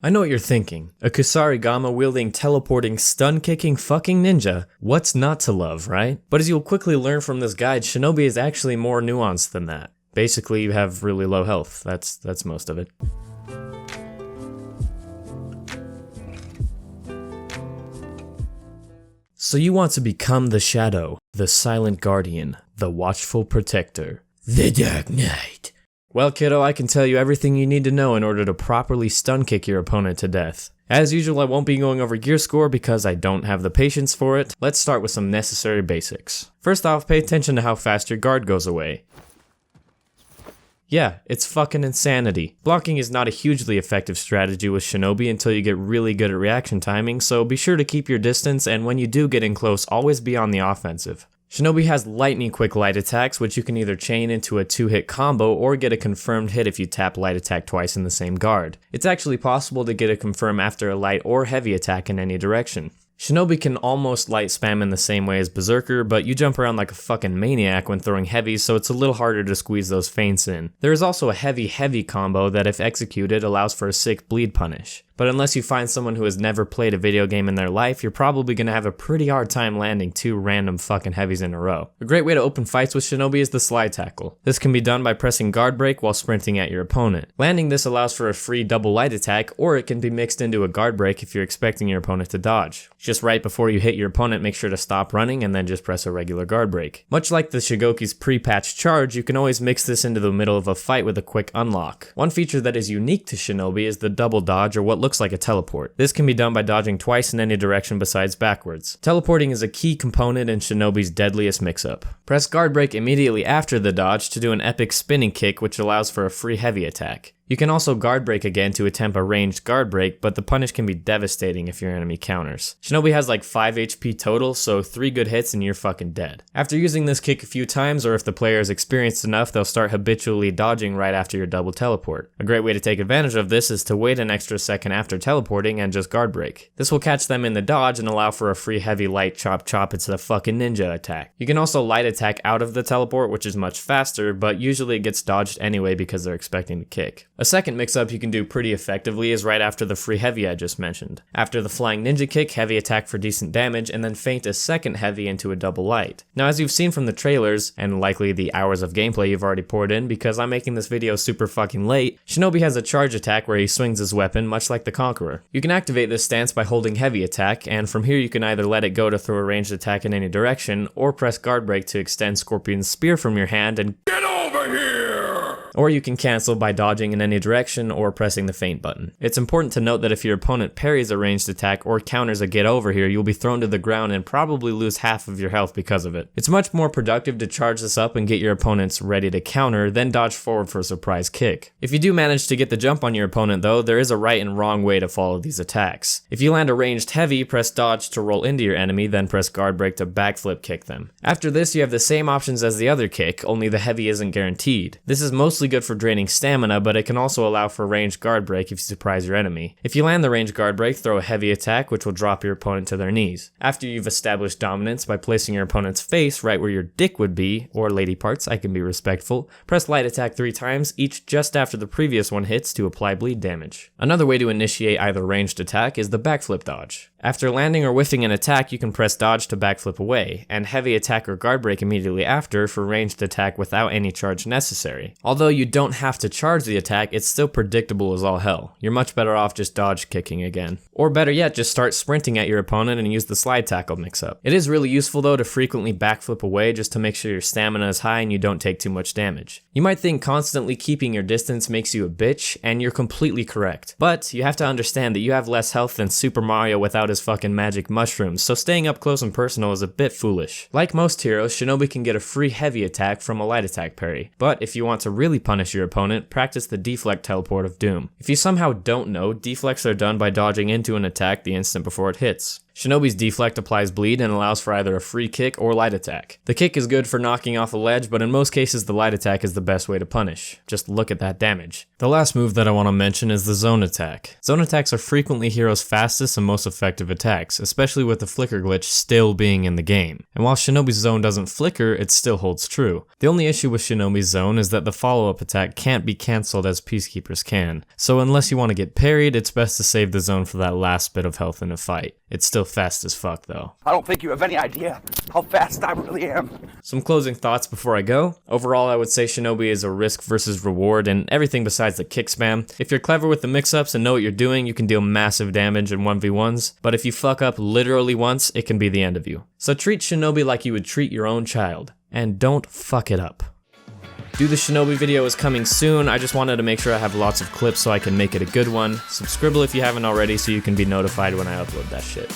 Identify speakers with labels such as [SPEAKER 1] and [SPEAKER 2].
[SPEAKER 1] I know what you're thinking. A Kusarigama wielding, teleporting, stun kicking fucking ninja. What's not to love, right? But as you'll quickly learn from this guide, Shinobi is actually more nuanced than that. Basically, you have really low health. That's most of it. So you want to become the Shadow, the Silent Guardian, the Watchful Protector, the Dark Knight. Well, kiddo, I can tell you everything you need to know in order to properly stun kick your opponent to death. As usual, I won't be going over gear score because I don't have the patience for it. Let's start with some necessary basics. First off, pay attention to how fast your guard goes away. Yeah, it's fucking insanity. Blocking is not a hugely effective strategy with Shinobi until you get really good at reaction timing, so be sure to keep your distance, and when you do get in close, always be on the offensive. Shinobi has lightning quick light attacks, which you can either chain into a 2-hit combo or get a confirmed hit if you tap light attack twice in the same guard. It's actually possible to get a confirm after a light or heavy attack in any direction. Shinobi can almost light spam in the same way as Berserker, but you jump around like a fucking maniac when throwing heavies, so it's a little harder to squeeze those feints in. There is also a heavy combo that if executed allows for a sick bleed punish. But unless you find someone who has never played a video game in their life, you're probably gonna have a pretty hard time landing 2 random fucking heavies in a row. A great way to open fights with Shinobi is the slide tackle. This can be done by pressing guard break while sprinting at your opponent. Landing this allows for a free double light attack, or it can be mixed into a guard break if you're expecting your opponent to dodge. Just right before you hit your opponent, make sure to stop running and then just press a regular guard break. Much like the Shigoki's pre-patch charge, you can always mix this into the middle of a fight with a quick unlock. One feature that is unique to Shinobi is the double dodge, or what looks like a teleport. This can be done by dodging twice in any direction besides backwards. Teleporting is a key component in Shinobi's deadliest mix-up. Press guard break immediately after the dodge to do an epic spinning kick, which allows for a free heavy attack. You can also guard break again to attempt a ranged guard break, but the punish can be devastating if your enemy counters. Shinobi has like 5 HP total, so 3 good hits and you're fucking dead. After using this kick a few times, or if the player is experienced enough, they'll start habitually dodging right after your double teleport. A great way to take advantage of this is to wait an extra second after teleporting and just guard break. This will catch them in the dodge and allow for a free heavy light chop. It's the fucking ninja attack. You can also light attack out of the teleport, which is much faster, but usually it gets dodged anyway because they're expecting the kick. A second mix-up you can do pretty effectively is right after the free heavy I just mentioned. After the flying ninja kick, heavy attack for decent damage, and then feint a second heavy into a double light. Now, as you've seen from the trailers, and likely the hours of gameplay you've already poured in because I'm making this video super fucking late, Shinobi has a charge attack where he swings his weapon much like the Conqueror. You can activate this stance by holding heavy attack, and from here you can either let it go to throw a ranged attack in any direction, or press guard break to extend Scorpion's spear from your hand and get over here! Or you can cancel by dodging in any direction or pressing the feint button. It's important to note that if your opponent parries a ranged attack or counters a get over here, you'll be thrown to the ground and probably lose half of your health because of it. It's much more productive to charge this up and get your opponents ready to counter, then dodge forward for a surprise kick. If you do manage to get the jump on your opponent though, there is a right and wrong way to follow these attacks. If you land a ranged heavy, press dodge to roll into your enemy, then press guard break to backflip kick them. After this, you have the same options as the other kick, only the heavy isn't guaranteed. This is mostly good for draining stamina, but it can also allow for ranged guard break if you surprise your enemy. If you land the ranged guard break, throw a heavy attack which will drop your opponent to their knees. After you've established dominance by placing your opponent's face right where your dick would be, or lady parts, I can be respectful, press light attack 3 times, each just after the previous one hits to apply bleed damage. Another way to initiate either ranged attack is the backflip dodge. After landing or whiffing an attack, you can press dodge to backflip away, and heavy attack or guard break immediately after for ranged attack without any charge necessary. Although you don't have to charge the attack, it's still predictable as all hell. You're much better off just dodge kicking again. Or better yet, just start sprinting at your opponent and use the slide tackle mix-up. It is really useful though to frequently backflip away just to make sure your stamina is high and you don't take too much damage. You might think constantly keeping your distance makes you a bitch, and you're completely correct. But you have to understand that you have less health than Super Mario without his fucking magic mushrooms, so staying up close and personal is a bit foolish. Like most heroes, Shinobi can get a free heavy attack from a light attack parry, but if you want to really punish your opponent, practice the deflect teleport of doom. If you somehow don't know, deflects are done by dodging into an attack the instant before it hits. Shinobi's deflect applies bleed and allows for either a free kick or light attack. The kick is good for knocking off a ledge, but in most cases the light attack is the best way to punish. Just look at that damage. The last move that I want to mention is the zone attack. Zone attacks are frequently Hero's fastest and most effective attacks, especially with the flicker glitch still being in the game. And while Shinobi's zone doesn't flicker, it still holds true. The only issue with Shinobi's zone is that the follow-up attack can't be cancelled as Peacekeepers can. So unless you want to get parried, it's best to save the zone for that last bit of health in a fight. It's still fast as fuck though.
[SPEAKER 2] I don't think you have any idea how fast I really am.
[SPEAKER 1] Some closing thoughts before I go. Overall, I would say Shinobi is a risk versus reward and everything besides the kick spam. If you're clever with the mix-ups and know what you're doing, you can deal massive damage in 1v1s, but if you fuck up literally once, it can be the end of you. So treat Shinobi like you would treat your own child, and don't fuck it up. Do the Shinobi video is coming soon. I just wanted to make sure I have lots of clips so I can make it a good one. Subscribe if you haven't already so you can be notified when I upload that shit.